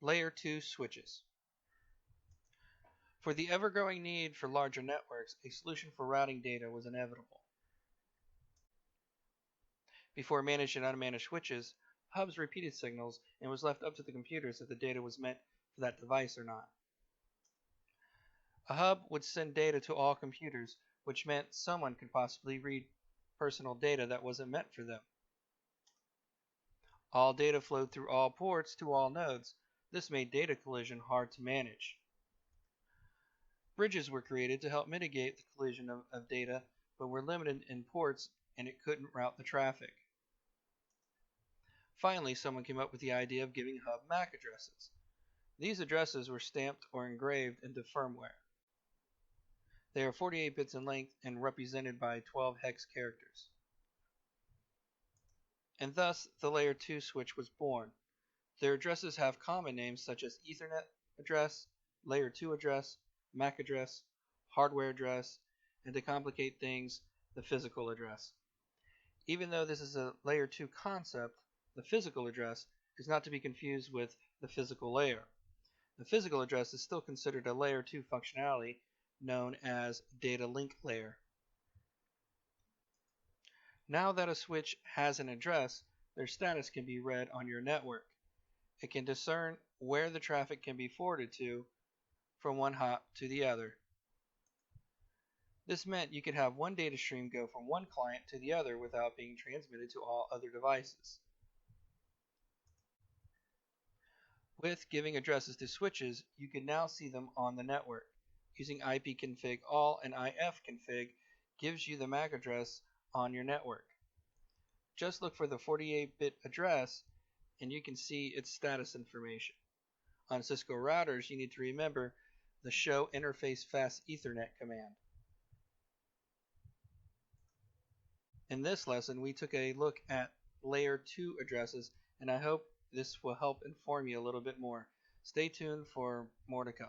Layer 2 switches. For the ever-growing need for larger networks, a solution for routing data was inevitable. Before managed and unmanaged switches, hubs repeated signals and was left up to the computers if the data was meant for that device or not. A hub would send data to all computers, which meant someone could possibly read personal data that wasn't meant for them. All data flowed through all ports to all nodes. This made data collision hard to manage. Bridges were created to help mitigate the collision of data, but were limited in ports and it couldn't route the traffic. Finally, someone came up with the idea of giving hub MAC addresses. These addresses were stamped or engraved into firmware. They are 48 bits in length and represented by 12 hex characters. And thus, the Layer 2 switch was born. Their addresses have common names such as Ethernet address, Layer 2 address, MAC address, hardware address, and to complicate things, the physical address. Even though this is a Layer 2 concept, the physical address is not to be confused with the physical layer. The physical address is still considered a Layer 2 functionality known as data link layer. Now that a switch has an address, their status can be read on your network. It can discern where the traffic can be forwarded to from one hop to the other. This meant you could have one data stream go from one client to the other without being transmitted to all other devices. With giving addresses to switches, you can now see them on the network. Using ipconfig all and ifconfig gives you the MAC address on your network. Just look for the 48-bit address and you can see its status information. On Cisco routers, you need to remember the show interface fast Ethernet command. In this lesson, we took a look at Layer 2 addresses, and I hope this will help inform you a little bit more. Stay tuned for more to come.